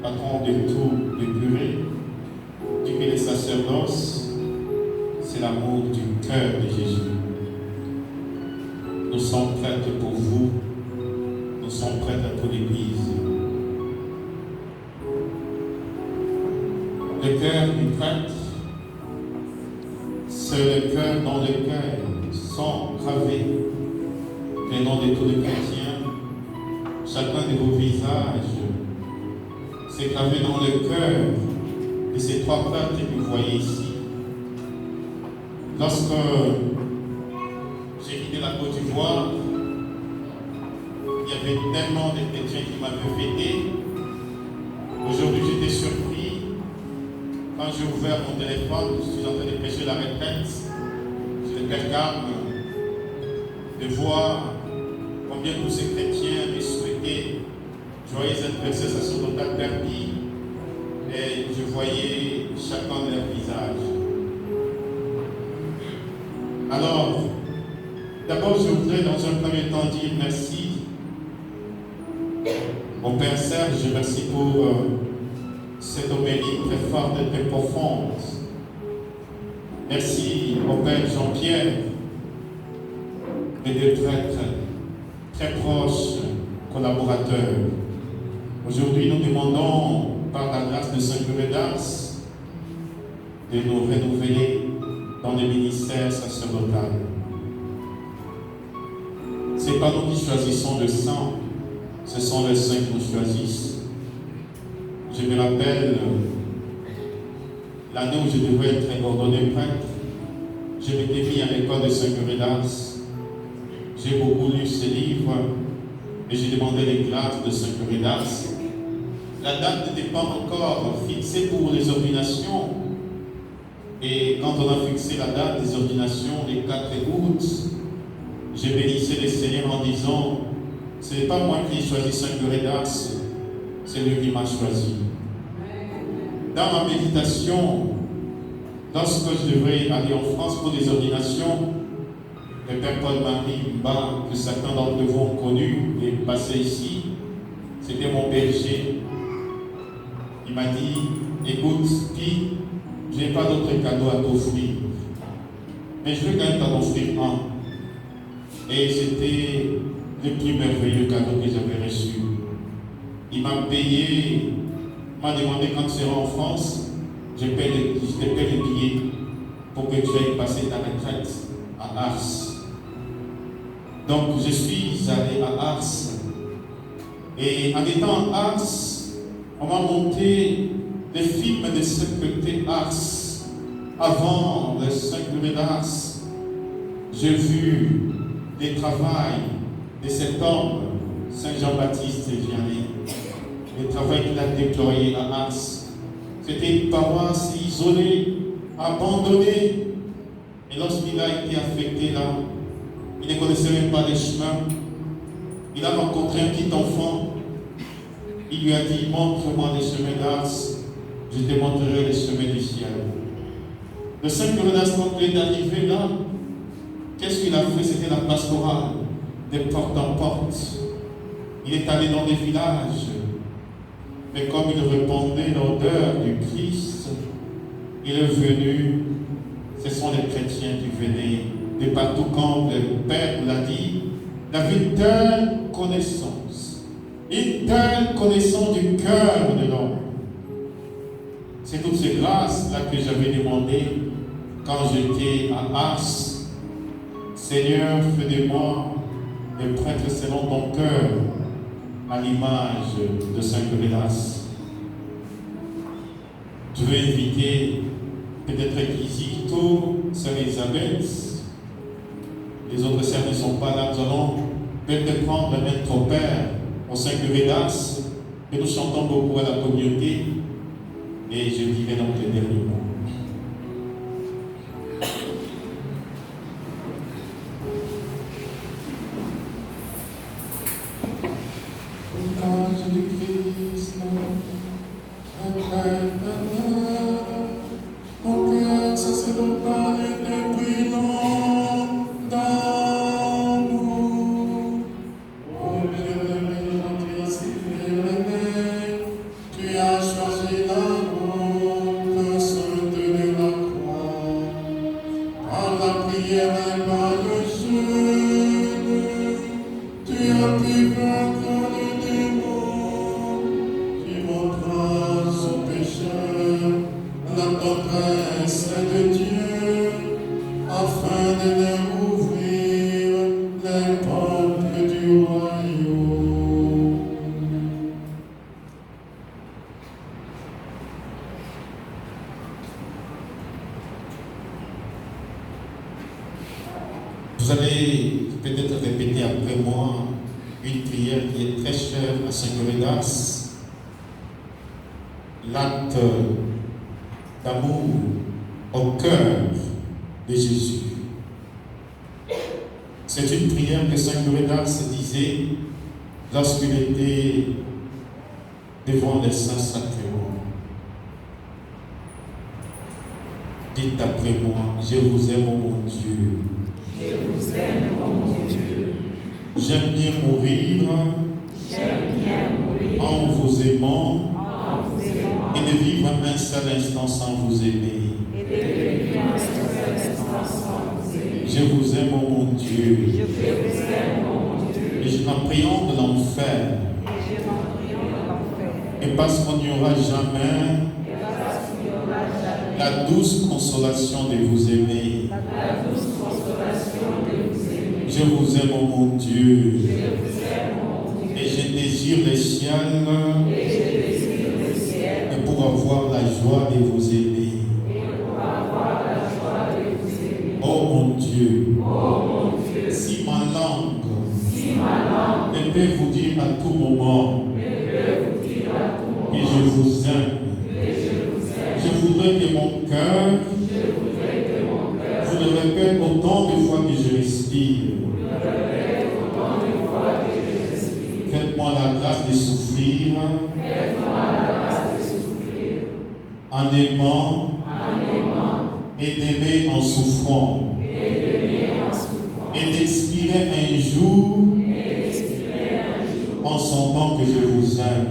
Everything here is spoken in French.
patron de tout le curé, dit que les sacerdoces, c'est l'amour du cœur de Jésus. Nous sommes prêtres pour vous, nous sommes prêtres pour l'Église. Le cœur du prêtre, c'est le cœur dans lequel sont gravés les noms de tous les chrétiens. Chacun de vos visages, c'est gravé dans le cœur de ces trois prêtres que vous voyez ici. Lorsque j'ai quitté la Côte d'Ivoire, il y avait tellement de chrétiens qui m'avaient fêté. Aujourd'hui, j'étais surpris. Quand j'ai ouvert mon téléphone, je suis en train de prêcher la retraite. J'étais très calme de voir combien tous ces chrétiens me souhaitaient joyeux anniversaire sacerdotal permis. Et je voyais chacun de leur visage. Alors, d'abord, je voudrais dans un premier temps dire merci au Père Serge, merci pour cette homélie très forte et très profonde. Merci au Père Jean-Pierre, et des prêtres très proches, collaborateurs. Aujourd'hui, nous demandons, par la grâce de Saint-Curé d'Ars, de nous renouveler dans le ministère sacerdotal. Ce n'est pas nous qui choisissons le sang, ce sont les saints qui nous choisissent. Je me rappelle l'année où je devais être ordonné prêtre, je m'étais mis à l'école de Saint-Curé d'Ars. J'ai beaucoup lu ce livre et j'ai demandé les grâces de Saint-Curé d'Ars. La date n'était pas encore fixée pour les ordinations. Et quand on a fixé la date des ordinations, les 4 août, j'ai bénissé le Seigneur en disant, ce n'est pas moi qui ai choisi Saint-Curé d'Ars, c'est lui qui m'a choisi. Dans ma méditation, lorsque je devais aller en France pour des ordinations, le Père Paul-Marie Mba, que certains d'entre vous ont connu et passé ici, c'était mon berger. Il m'a dit, écoute, Guy, je n'ai pas d'autre cadeau à t'offrir, mais je vais quand même t'en offrir un. Et c'était le plus merveilleux cadeau que j'avais reçu. Il m'a payé, m'a demandé quand tu seras en France, je te paie les billets pour que tu ailles passer ta retraite à Ars. Donc je suis allé à Ars. Et en étant à Ars, on m'a monté des films de ce côté Ars. Avant le Saint-Curé d'Ars, j'ai vu les travails de cet homme, Saint Jean-Baptiste Vianney, le travail qu'il a déployé à Ars. C'était une paroisse isolée, abandonnée. Et lorsqu'il a été affecté là, il ne connaissait même pas les chemins. Il a rencontré un petit enfant. Il lui a dit, montre-moi les chemins d'Ars, je te montrerai les chemins du ciel. Le Saint-Curé d'Ars, quand il est arrivé là, qu'est-ce qu'il a fait? C'était la pastorale, de porte en porte. Il est allé dans des villages. Mais comme il répandait l'odeur du Christ, il est venu. Ce sont les chrétiens qui venaient de partout, quand le Père l'a dit. Il avait une telle connaissance du cœur de l'homme. C'est toutes ces grâces-là que j'avais demandé quand j'étais à Ars. Seigneur, fais de moi le prêtre selon ton cœur, à l'image de Saint-Curé d'Ars. Je vais inviter peut-être Kizito, Sœur Elisabeth. Les autres sœurs ne sont pas là. Nous allons peut-être prendre notre Père au Saint-Curé d'Ars, et nous chantons beaucoup à la communauté. Et je dirai donc les derniers mots. Du Christ, mon cœur sacerdotal est brûlant d'amour. Au milieu de mes Christ, tu as Vous allez peut-être répéter après moi une prière qui est très chère à Saint-Gredas, l'acte d'amour au cœur de Jésus. C'est une prière que Saint-Gredas disait lorsqu'il était devant les Saints-Sacrements. Dites après moi, je vous aime, mon Dieu. Je vous aime, mon Dieu. J'aime bien mourir en vous aimant et de vivre un seul instant sans vous aimer. Je vous aime, mon Dieu. Et je m'appréhende de l'enfer. Et parce qu'on n'y aura jamais la douce consolation de vous aimer. Je vous aime, mon Dieu. Et je désire les ciels et pour avoir la joie de vous aimer. Oh mon Dieu, si ma langue ne peut vous dire à tout moment que je vous aime, je voudrais que mon cœur vous le répète autant de fois que je respire. Faites-moi la grâce de souffrir en aimant et d'aimer en souffrant et d'expirer un jour en sentant que je vous aime.